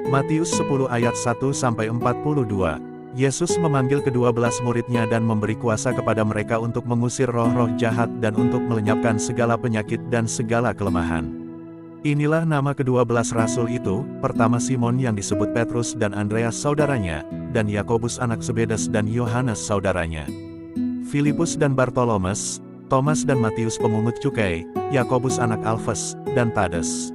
Matius 10 ayat 1-42. Yesus memanggil ke-12 muridnya dan memberi kuasa kepada mereka untuk mengusir roh-roh jahat dan untuk melenyapkan segala penyakit dan segala kelemahan. Inilah nama ke-12 rasul itu, pertama Simon yang disebut Petrus dan Andreas saudaranya, dan Yakobus anak Zebedes dan Yohanes saudaranya. Filipus dan Bartolomeus, Thomas dan Matius pemungut cukai, Yakobus anak Alfeus, dan Tades.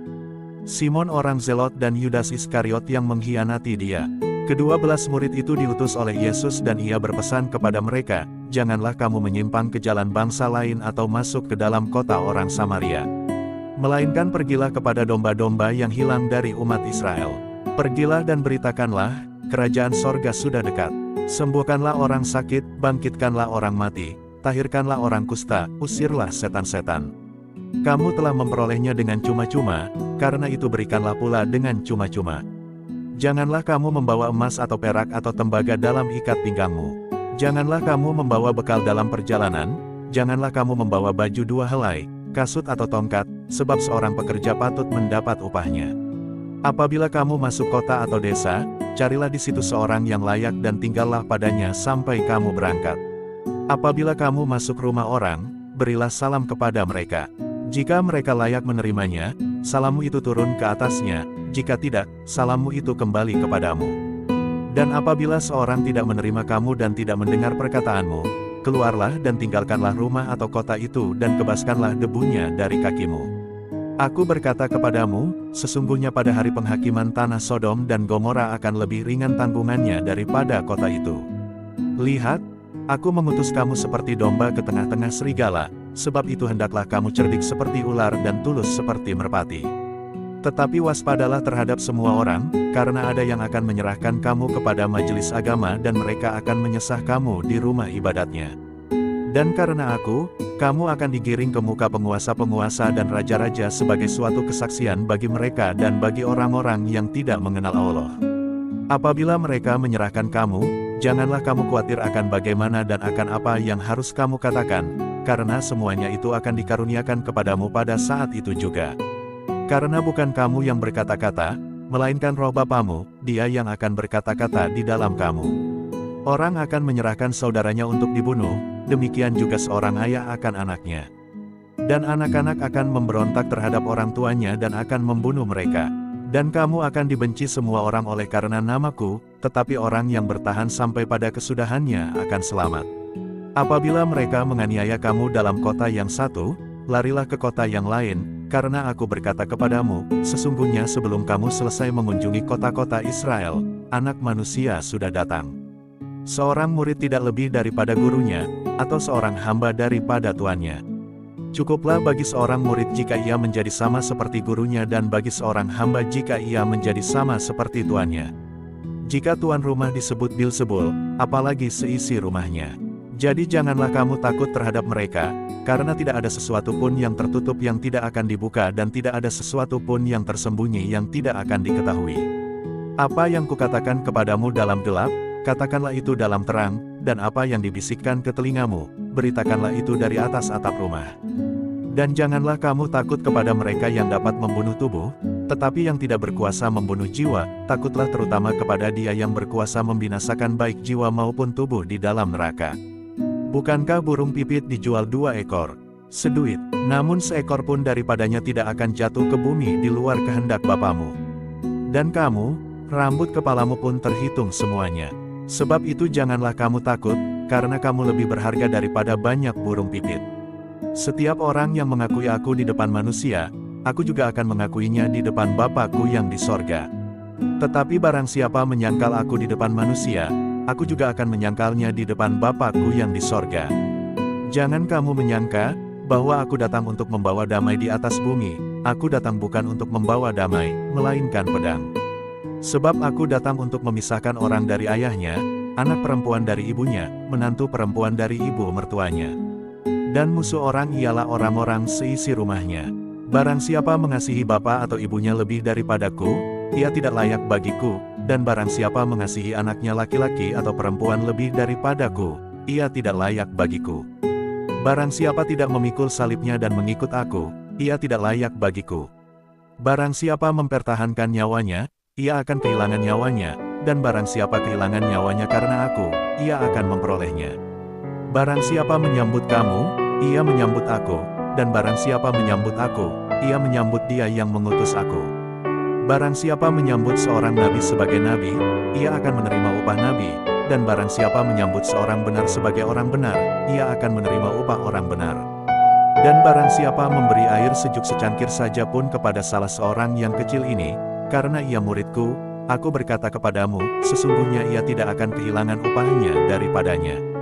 Simon orang Zelot dan Yudas Iskariot yang mengkhianati dia. Ke-12 murid itu diutus oleh Yesus dan ia berpesan kepada mereka, "Janganlah kamu menyimpang ke jalan bangsa lain atau masuk ke dalam kota orang Samaria. Melainkan pergilah kepada domba-domba yang hilang dari umat Israel. Pergilah dan beritakanlah, kerajaan sorga sudah dekat. Sembuhkanlah orang sakit, bangkitkanlah orang mati, tahirkanlah orang kusta, usirlah setan-setan. Kamu telah memperolehnya dengan cuma-cuma, karena itu berikanlah pula dengan cuma-cuma. Janganlah kamu membawa emas atau perak atau tembaga dalam ikat pinggangmu. Janganlah kamu membawa bekal dalam perjalanan, janganlah kamu membawa baju dua helai, kasut atau tongkat, sebab seorang pekerja patut mendapat upahnya. Apabila kamu masuk kota atau desa, carilah di situ seorang yang layak dan tinggallah padanya sampai kamu berangkat. Apabila kamu masuk rumah orang, berilah salam kepada mereka. Jika mereka layak menerimanya, salammu itu turun ke atasnya, jika tidak, salammu itu kembali kepadamu. Dan apabila seorang tidak menerima kamu dan tidak mendengar perkataanmu, keluarlah dan tinggalkanlah rumah atau kota itu dan kebaskanlah debunya dari kakimu. Aku berkata kepadamu, sesungguhnya pada hari penghakiman tanah Sodom dan Gomora akan lebih ringan tanggungannya daripada kota itu. Lihat, aku mengutus kamu seperti domba ke tengah-tengah serigala, sebab itu hendaklah kamu cerdik seperti ular dan tulus seperti merpati. Tetapi waspadalah terhadap semua orang, karena ada yang akan menyerahkan kamu kepada majelis agama dan mereka akan menyesah kamu di rumah ibadatnya. Dan karena aku, kamu akan digiring ke muka penguasa-penguasa dan raja-raja sebagai suatu kesaksian bagi mereka dan bagi orang-orang yang tidak mengenal Allah. Apabila mereka menyerahkan kamu, janganlah kamu khawatir akan bagaimana dan akan apa yang harus kamu katakan, karena semuanya itu akan dikaruniakan kepadamu pada saat itu juga. Karena bukan kamu yang berkata-kata, melainkan Roh Bapamu, Dia yang akan berkata-kata di dalam kamu. Orang akan menyerahkan saudaranya untuk dibunuh, demikian juga seorang ayah akan anaknya. Dan anak-anak akan memberontak terhadap orang tuanya dan akan membunuh mereka. Dan kamu akan dibenci semua orang oleh karena namaku, tetapi orang yang bertahan sampai pada kesudahannya akan selamat. Apabila mereka menganiaya kamu dalam kota yang satu, larilah ke kota yang lain, karena aku berkata kepadamu, sesungguhnya sebelum kamu selesai mengunjungi kota-kota Israel, Anak Manusia sudah datang. Seorang murid tidak lebih daripada gurunya, atau seorang hamba daripada tuannya. Cukuplah bagi seorang murid jika ia menjadi sama seperti gurunya dan bagi seorang hamba jika ia menjadi sama seperti tuannya. Jika tuan rumah disebut Bilzebul, apalagi seisi rumahnya. Jadi janganlah kamu takut terhadap mereka, karena tidak ada sesuatu pun yang tertutup yang tidak akan dibuka dan tidak ada sesuatu pun yang tersembunyi yang tidak akan diketahui. Apa yang kukatakan kepadamu dalam gelap, katakanlah itu dalam terang, dan apa yang dibisikkan ke telingamu, beritakanlah itu dari atas atap rumah. Dan janganlah kamu takut kepada mereka yang dapat membunuh tubuh, tetapi yang tidak berkuasa membunuh jiwa, takutlah terutama kepada Dia yang berkuasa membinasakan baik jiwa maupun tubuh di dalam neraka. Bukankah burung pipit dijual 2 ekor seduit, namun seekor pun daripadanya tidak akan jatuh ke bumi di luar kehendak Bapamu. Dan kamu, rambut kepalamu pun terhitung semuanya. Sebab itu janganlah kamu takut, karena kamu lebih berharga daripada banyak burung pipit. Setiap orang yang mengakui aku di depan manusia, aku juga akan mengakuinya di depan Bapa-Ku yang di sorga. Tetapi barang siapa menyangkal aku di depan manusia, aku juga akan menyangkalnya di depan Bapa-Ku yang di sorga. Jangan kamu menyangka, bahwa aku datang untuk membawa damai di atas bumi, aku datang bukan untuk membawa damai, melainkan pedang. Sebab aku datang untuk memisahkan orang dari ayahnya, anak perempuan dari ibunya, menantu perempuan dari ibu mertuanya. Dan musuh orang ialah orang-orang seisi rumahnya. Barang siapa mengasihi bapa atau ibunya lebih daripadaku, ia tidak layak bagiku, dan barang siapa mengasihi anaknya laki-laki atau perempuan lebih daripadaku, ia tidak layak bagiku. Barang siapa tidak memikul salibnya dan mengikut aku, ia tidak layak bagiku. Barang siapa mempertahankan nyawanya, ia akan kehilangan nyawanya, dan barang siapa kehilangan nyawanya karena aku, ia akan memperolehnya. Barang siapa menyambut kamu, ia menyambut aku, dan barang siapa menyambut aku, ia menyambut Dia yang mengutus aku. Barang siapa menyambut seorang nabi sebagai nabi, ia akan menerima upah nabi, dan barang siapa menyambut seorang benar sebagai orang benar, ia akan menerima upah orang benar. Dan barang siapa memberi air sejuk secangkir saja pun kepada salah seorang yang kecil ini, karena ia muridku, aku berkata kepadamu, sesungguhnya ia tidak akan kehilangan upahnya daripadanya.